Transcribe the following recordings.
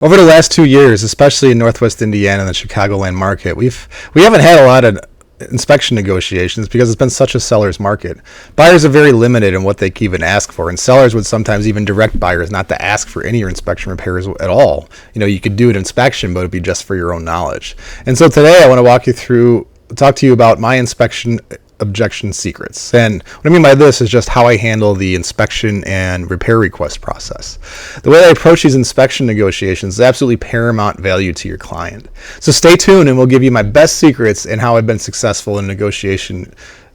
Over the last 2 years, especially in Northwest Indiana and the Chicagoland market, we haven't had a lot of inspection negotiations because it's been such a seller's market. Buyers are very limited in what they can even ask for, and sellers would sometimes even direct buyers not to ask for any inspection repairs at all. You could do an inspection, but it'd be just for your own knowledge. And so today I want to talk to you about my inspection objection secrets. And what I mean by this is just how I handle the inspection and repair request process. The way I approach these inspection negotiations is absolutely paramount value to your client. So stay tuned and we'll give you my best secrets and how I've been successful in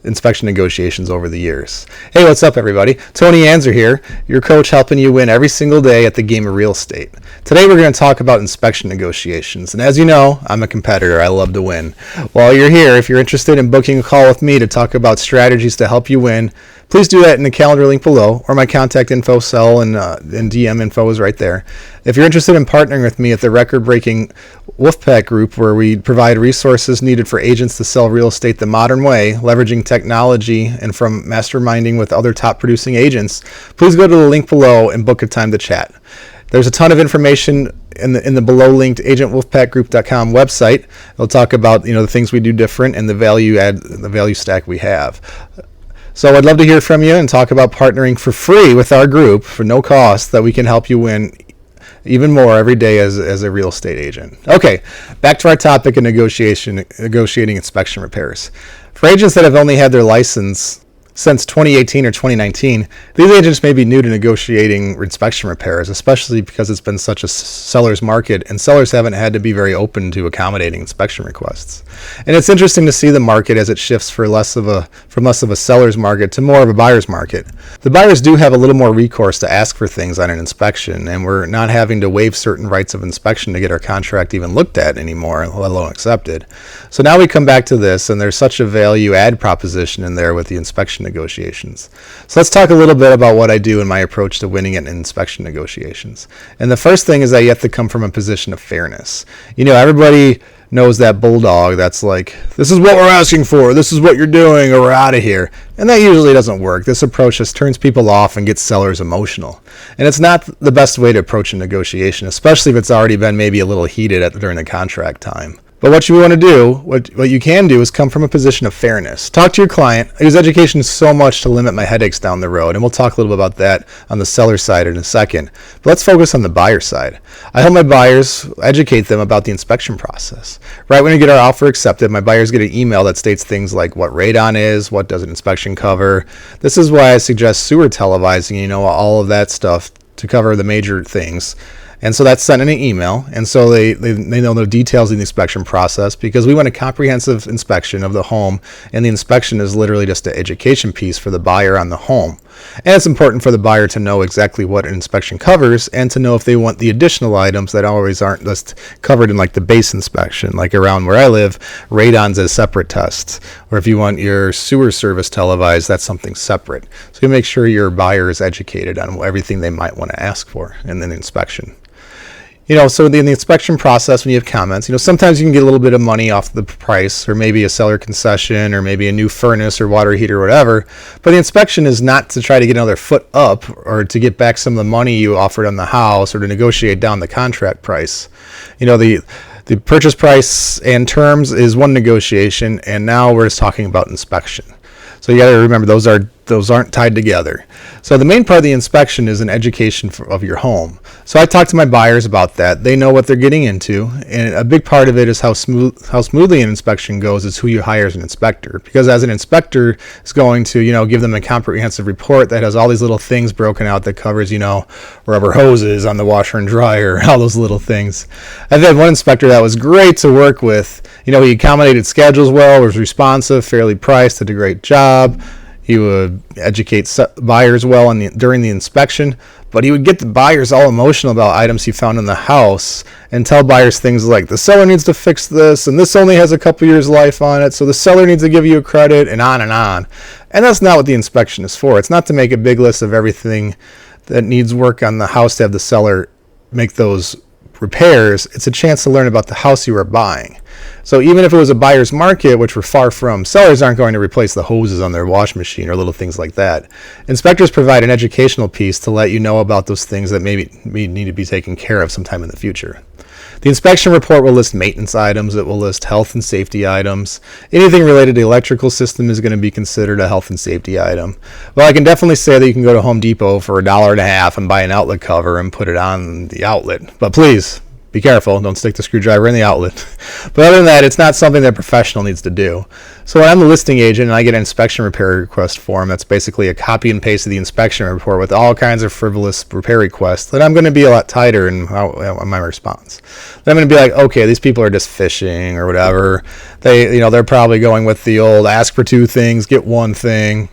inspection negotiations over the years. Hey, what's up everybody? Tony Anczer here, your coach helping you win every single day at the game of real estate. Today we're going to talk about inspection negotiations. And as you know, I'm a competitor. I love to win. While you're here, if you're interested in booking a call with me to talk about strategies to help you win, please do that in the calendar link below, or my contact info cell and DM info is right there. If you're interested in partnering with me at the record-breaking Wolfpack group, where we provide resources needed for agents to sell real estate the modern way, leveraging technology and from masterminding with other top producing agents, please go to the link below and book a time to chat. There's a ton of information in the below linked agentwolfpackgroup.com website. It'll talk about the things we do different and the value stack we have. So I'd love to hear from you and talk about partnering for free with our group for no cost, that we can help you win even more every day as a real estate agent. Okay, back to our topic of negotiating inspection repairs. For agents that have only had their license since 2018 or 2019, these agents may be new to negotiating inspection repairs, especially because it's been such a seller's market and sellers haven't had to be very open to accommodating inspection requests. And it's interesting to see the market as it shifts from less of a seller's market to more of a buyer's market. The buyers do have a little more recourse to ask for things on an inspection, and we're not having to waive certain rights of inspection to get our contract even looked at anymore, let alone accepted. So now we come back to this, and there's such a value add proposition in there with the inspection negotiations. So let's talk a little bit about what I do in my approach to winning in inspection negotiations. And the first thing is that you have to come from a position of fairness. Everybody knows that bulldog that's like, this is what we're asking for, this is what you're doing, or we're out of here. And that usually doesn't work. This approach just turns people off and gets sellers emotional. And it's not the best way to approach a negotiation, especially if it's already been maybe a little heated during the contract time. But what you want to do, what you can do, is come from a position of fairness. Talk to your client. I use education so much to limit my headaches down the road, and we'll talk a little bit about that on the seller side in a second. But let's focus on the buyer side. I help my buyers educate them about the inspection process. Right when we get our offer accepted, my buyers get an email that states things like what radon is, what does an inspection cover. This is why I suggest sewer televising, all of that stuff to cover the major things. And so that's sent in an email, and so they know the details of the inspection process, because we want a comprehensive inspection of the home, and the inspection is literally just an education piece for the buyer on the home. And it's important for the buyer to know exactly what an inspection covers, and to know if they want the additional items that always aren't just covered in like the base inspection. Like around where I live, radon's a separate test, or if you want your sewer service televised, that's something separate. So you make sure your buyer is educated on everything they might want to ask for in the inspection. So in the inspection process, when you have comments, sometimes you can get a little bit of money off the price, or maybe a seller concession, or maybe a new furnace or water heater or whatever. But the inspection is not to try to get another foot up, or to get back some of the money you offered on the house, or to negotiate down the contract price. The purchase price and terms is one negotiation, and now we're just talking about inspection. So you got to remember those aren't tied together. So the main part of the inspection is an education of your home. So I talk to my buyers about that. They know what they're getting into, and a big part of it is how smoothly an inspection goes is who you hire as an inspector. Because as an inspector is going to give them a comprehensive report that has all these little things broken out that covers rubber hoses on the washer and dryer, all those little things. I've had one inspector that was great to work with. He accommodated schedules well, was responsive, fairly priced, did a great job. He would educate buyers well during the inspection, but he would get the buyers all emotional about items he found in the house and tell buyers things like, the seller needs to fix this, and this only has a couple years life on it, so the seller needs to give you a credit, and on and on. And that's not what the inspection is for. It's not to make a big list of everything that needs work on the house to have the seller make those repairs, it's a chance to learn about the house you are buying. So even if it was a buyer's market, which we're far from, sellers aren't going to replace the hoses on their washing machine or little things like that. Inspectors provide an educational piece to let you know about those things that maybe need to be taken care of sometime in the future. The inspection report will list maintenance items. It will list health and safety items. Anything related to the electrical system is going to be considered a health and safety item. Well, I can definitely say that you can go to Home Depot for $1.50 and buy an outlet cover and put it on the outlet. But please, be careful. Don't stick the screwdriver in the outlet. But other than that, it's not something that a professional needs to do. So when I'm the listing agent and I get an inspection repair request form, that's basically a copy and paste of the inspection report with all kinds of frivolous repair requests, then I'm going to be a lot tighter in my response. Then I'm going to be like, okay, these people are just fishing or whatever. They're probably going with the old ask for two things, get one thing,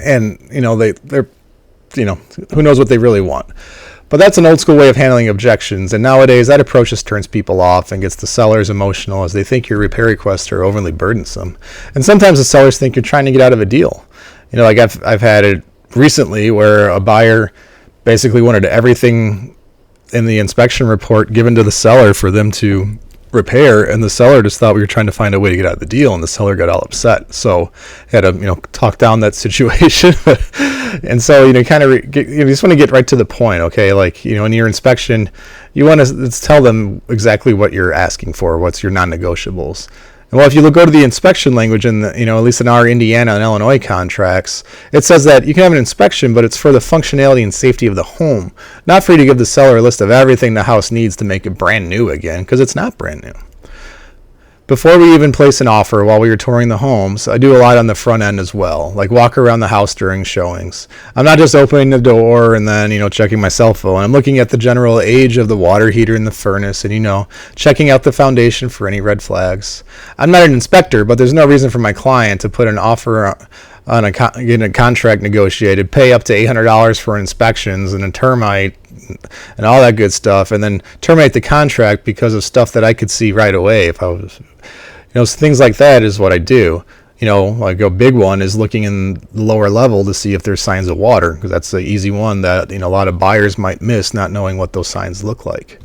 and they're who knows what they really want. But that's an old school way of handling objections, and nowadays that approach just turns people off and gets the sellers emotional as they think your repair requests are overly burdensome. And sometimes the sellers think you're trying to get out of a deal. Like I've had it recently where a buyer basically wanted everything in the inspection report given to the seller for them to repair, and the seller just thought we were trying to find a way to get out of the deal, and the seller got all upset. So I had to talk down that situation. And so you just want to get right to the point. Okay, in your inspection you want to tell them exactly what you're asking for, what's your non-negotiables. And well, if you go to the inspection language in at least in our Indiana and Illinois contracts, it says that you can have an inspection, but it's for the functionality and safety of the home, not for you to give the seller a list of everything the house needs to make it brand new again, because it's not brand new. Before we even place an offer while we are touring the homes, I do a lot on the front end as well, like walk around the house during showings. I'm not just opening the door and then, checking my cell phone. I'm looking at the general age of the water heater in the furnace and, checking out the foundation for any red flags. I'm not an inspector, but there's no reason for my client to put an offer on getting a contract negotiated, pay up to $800 for inspections and a termite and all that good stuff, and then terminate the contract because of stuff that I could see right away. If I was, things like that is what I do. Like a big one is looking in the lower level to see if there's signs of water, because that's the easy one that a lot of buyers might miss, not knowing what those signs look like.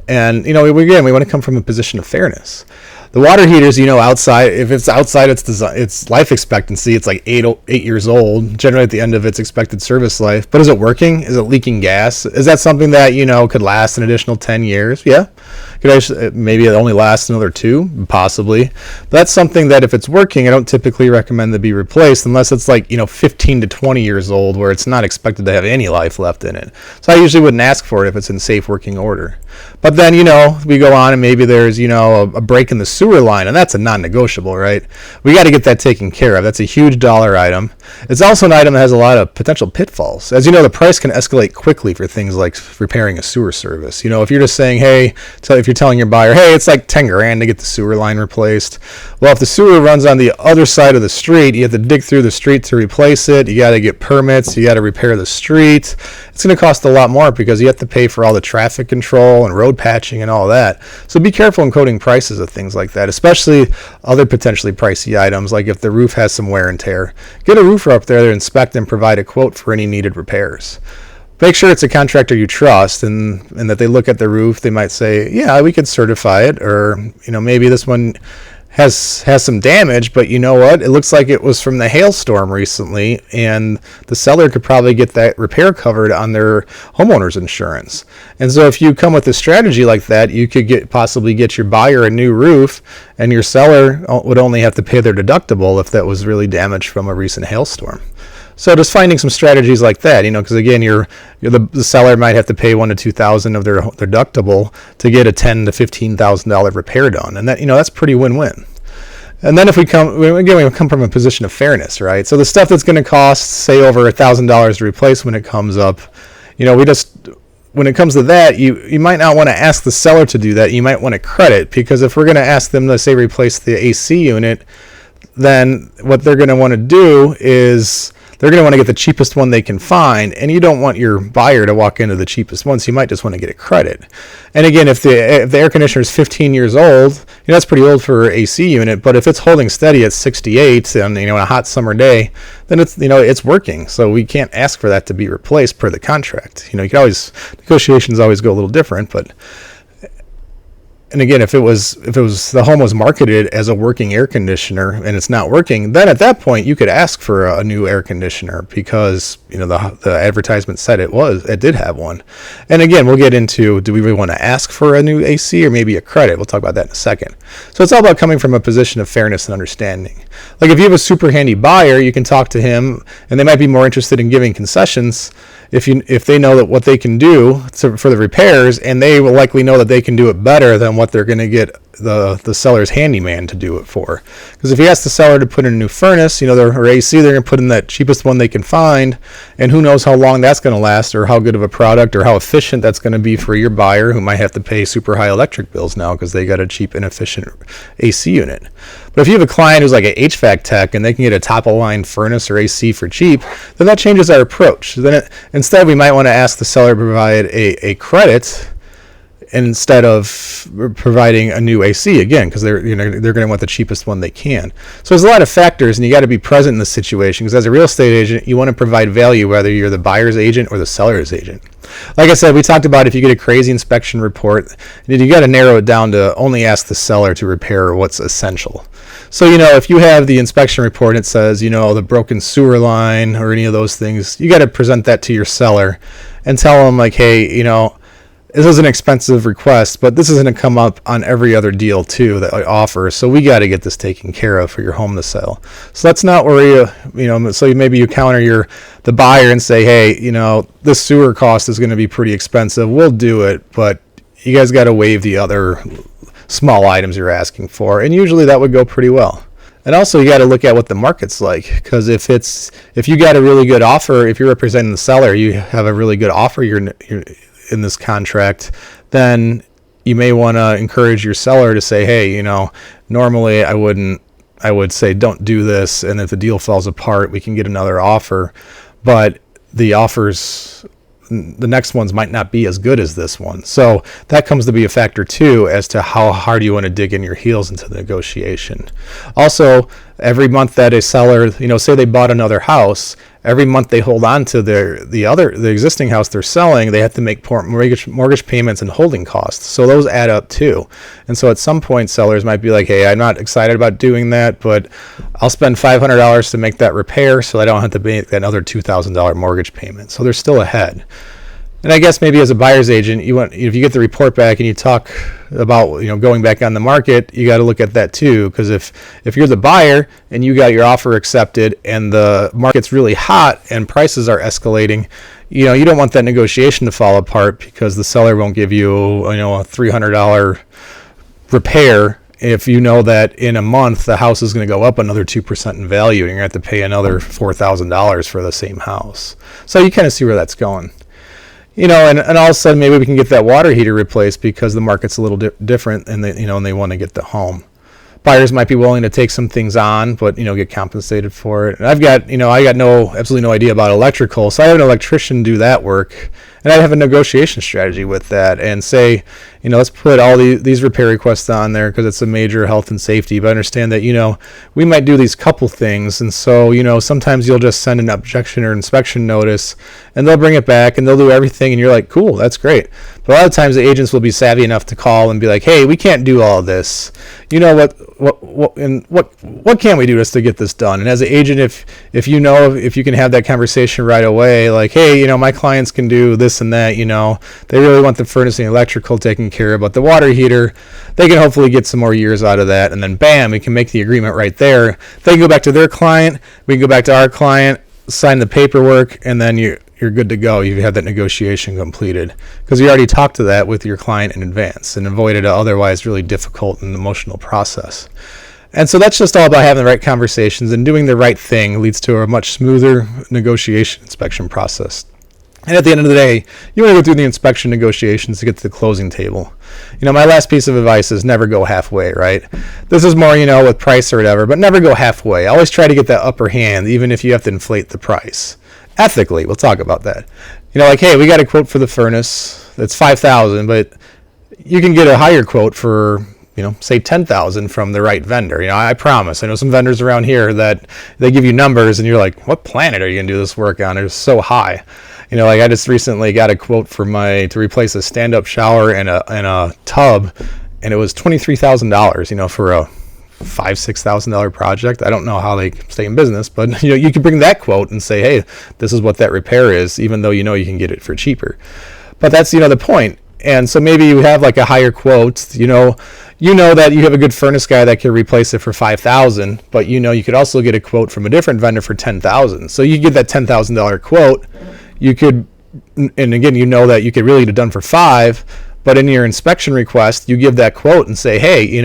And we want to come from a position of fairness. The water heaters, outside, if it's outside its life expectancy, it's like 8 years old, generally at the end of its expected service life. But is it working? Is it leaking gas? Is that something that, could last an additional 10 years? Yeah. Maybe it only lasts another 2, possibly. But that's something that if it's working, I don't typically recommend to be replaced unless it's 15 to 20 years old, where it's not expected to have any life left in it. So I usually wouldn't ask for it if it's in safe working order. But then, we go on and maybe there's, a break in the sewer line, and that's a non-negotiable, right? We got to get that taken care of. That's a huge dollar item. It's also an item that has a lot of potential pitfalls. As you know, the price can escalate quickly for things like repairing a sewer service. If you're just saying, if you're telling your buyer, hey, it's like $10,000 to get the sewer line replaced. Well, if the sewer runs on the other side of the street, you have to dig through the street to replace it. You got to get permits. You got to repair the street. It's going to cost a lot more because you have to pay for all the traffic control and road patching and all that. So be careful in quoting prices of things like that, especially other potentially pricey items, like if the roof has some wear and tear. Get a roofer up there to inspect and provide a quote for any needed repairs. Make sure it's a contractor you trust and that they look at the roof. They might say, yeah, we could certify it, or maybe this one has some damage, but you know what? It looks like it was from the hailstorm recently, and the seller could probably get that repair covered on their homeowner's insurance. And so if you come with a strategy like that, you could possibly get your buyer a new roof, and your seller would only have to pay their deductible if that was really damaged from a recent hailstorm. So just finding some strategies like that, because again, the seller might have to pay $1,000 to $2,000 of their deductible to get a $10,000 to $15,000 repair done, and that that's pretty win-win. And then if we come from a position of fairness, right? So the stuff that's going to cost, say, over $1,000 to replace when it comes up, when it comes to that, you might not want to ask the seller to do that. You might want to credit, because if we're going to ask them to, say, replace the AC unit, then what they're going to want to do is they're going to want to get the cheapest one they can find, and you don't want your buyer to walk into the cheapest one, so you might just want to get a credit. And again, if the air conditioner is 15 years old, that's pretty old for an AC unit, but if it's holding steady at 68 on a hot summer day, then it's working. So we can't ask for that to be replaced per the contract. You can always, negotiations always go a little different, but And again, if the home was marketed as a working air conditioner and it's not working, then at that point you could ask for a new air conditioner because the advertisement said it did have one. And again, we'll get into, do we really want to ask for a new AC or maybe a credit? We'll talk about that in a second. So it's all about coming from a position of fairness and understanding. Like if you have a super handy buyer, you can talk to him and they might be more interested in giving concessions if they know that what they can do for the repairs, and they will likely know that they can do it better than what they're going to get the seller's handyman to do it for. Because if you ask the seller to put in a new furnace, or AC, they're going to put in that cheapest one they can find, and who knows how long that's going to last, or how good of a product, or how efficient that's going to be for your buyer, who might have to pay super high electric bills now because they got a cheap, inefficient AC unit. But if you have a client who's like an HVAC tech and they can get a top-of-line furnace or AC for cheap, then that changes our approach. Instead, we might want to ask the seller to provide a credit instead of providing a new AC again, because they're going to want the cheapest one they can. So there's a lot of factors, and you got to be present in this situation, because as a real estate agent, you want to provide value whether you're the buyer's agent or the seller's agent. Like I said, we talked about if you get a crazy inspection report, you got to narrow it down to only ask the seller to repair what's essential. So, if you have the inspection report and it says, the broken sewer line or any of those things, you got to present that to your seller and tell them like, hey, this is an expensive request, but this is going to come up on every other deal too that I offer. So we got to get this taken care of for your home to sell. So let's not worry, so maybe you counter the buyer and say, hey, this sewer cost is going to be pretty expensive. We'll do it, but you guys got to waive the other small items you're asking for. And usually that would go pretty well. And also you got to look at what the market's like, because if you got a really good offer, if you're representing the seller, you have a really good offer, you're in this contract, then you may want to encourage your seller to say, hey, normally I would say don't do this, and if the deal falls apart, we can get another offer, but the next ones might not be as good as this one. So that comes to be a factor too, as to how hard you want to dig in your heels into the negotiation. Also, every month that a seller, say they bought another house, every month they hold on to the existing house they're selling, they have to make mortgage payments and holding costs. So those add up too. And so at some point, sellers might be like, hey, I'm not excited about doing that, but I'll spend $500 to make that repair so I don't have to make another $2,000 mortgage payment. So they're still ahead. And I guess maybe as a buyer's agent, if you get the report back and you talk about going back on the market, you got to look at that too, because if you're the buyer and you got your offer accepted and the market's really hot and prices are escalating, you don't want that negotiation to fall apart because the seller won't give you a $300 repair if you know that in a month the house is going to go up another 2% in value and you're going to have to pay another $4,000 for the same house. So you kind of see where that's going. And all of a sudden maybe we can get that water heater replaced because the market's a little different, and they want to get the home. Buyers might be willing to take some things on, but get compensated for it. And I got absolutely no idea about electrical, so I have an electrician do that work, and I have a negotiation strategy with that, and say, let's put all these repair requests on there because it's a major health and safety. But understand that we might do these couple things, and so sometimes you'll just send an objection or inspection notice, and they'll bring it back and they'll do everything, and you're like, cool, that's great. But a lot of times the agents will be savvy enough to call and be like, hey, we can't do all this. What can we do just to get this done? And as an agent, if you can have that conversation right away, like, hey, my clients can do this and that, they really want the furnace and electrical taken care of, but the water heater, they can hopefully get some more years out of that, and then bam, we can make the agreement right there. They can go back to their client, we can go back to our client, sign the paperwork, and then you're good to go. You have that negotiation completed because you already talked to that with your client in advance and avoided an otherwise really difficult and emotional process. And so that's just all about having the right conversations, and doing the right thing leads to a much smoother negotiation inspection process. And at the end of the day, you want to go through the inspection negotiations to get to the closing table. My last piece of advice is never go halfway, right? This is more, with price or whatever, but never go halfway. Always try to get that upper hand, even if you have to inflate the price. Ethically, we'll talk about that. Like, hey, we got a quote for the furnace that's $5,000, but you can get a higher quote for, say $10,000 from the right vendor. I promise. I know some vendors around here that they give you numbers and you're like, what planet are you gonna do this work on? It's so high. I just recently got a quote to replace a stand-up shower and a tub, and it was $23,000, for a $5,000-$6,000 project. I don't know how they stay in business, but you can bring that quote and say, hey, this is what that repair is, even though you can get it for cheaper. But that's the point. And so maybe you have like a higher quote. You know that you have a good furnace guy that can replace it for $5,000, but you could also get a quote from a different vendor for $10,000. So you get that $10,000 quote. You could, and again, that you could really get it done for $5,000. But in your inspection request, you give that quote and say, hey,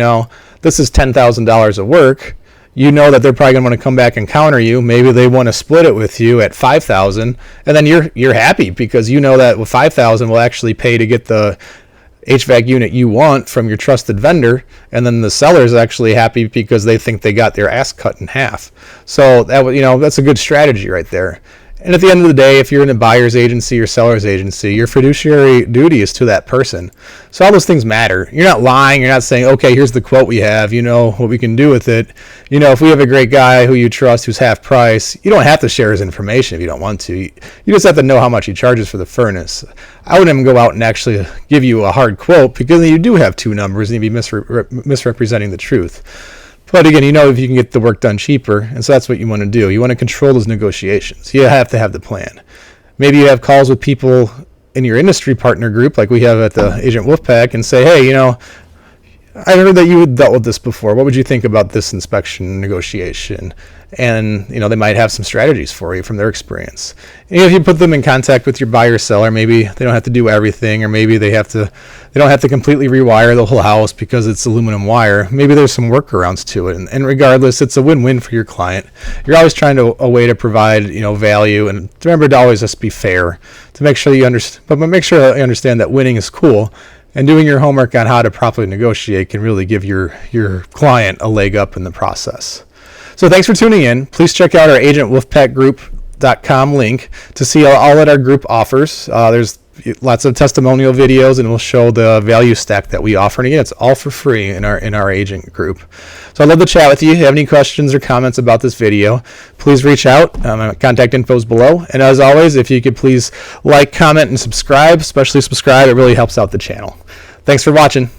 this is $10,000 of work. That they're probably going to want to come back and counter you. Maybe they want to split it with you at $5,000, and then you're happy because that with $5,000 will actually pay to get the HVAC unit you want from your trusted vendor, and then the seller's actually happy because they think they got their ass cut in half. So that's a good strategy right there. And at the end of the day, if you're in a buyer's agency or seller's agency, your fiduciary duty is to that person. So all those things matter. You're not lying. You're not saying, okay, here's the quote we have, what we can do with it. If we have a great guy who you trust who's half price, you don't have to share his information if you don't want to. You just have to know how much he charges for the furnace. I wouldn't even go out and actually give you a hard quote because you do have two numbers and you'd be misrepresenting the truth. But again, if you can get the work done cheaper, and so that's what you want to do. You want to control those negotiations. You have to have the plan. Maybe you have calls with people in your industry partner group, like we have at the Agent Wolfpack, and say, hey, I heard that you had dealt with this before. What would you think about this inspection negotiation? And, they might have some strategies for you from their experience. And if you put them in contact with your buyer seller, maybe they don't have to do everything, or maybe they don't have to completely rewire the whole house because it's aluminum wire. Maybe there's some workarounds to it. And regardless, it's a win-win for your client. You're always trying a way to provide, value. And remember to always just be fair to make sure you understand, but make sure you understand that winning is cool. And doing your homework on how to properly negotiate can really give your client a leg up in the process. So thanks for tuning in. Please check out our agentwolfpackgroup.com link to see all that our group offers. There's lots of testimonial videos, and we'll show the value stack that we offer. And again, it's all for free in our agent group. So I'd love to chat with you. If you have any questions or comments about this video, please reach out. My contact info is below. And as always, if you could please like, comment, and subscribe, especially subscribe, it really helps out the channel. Thanks for watching.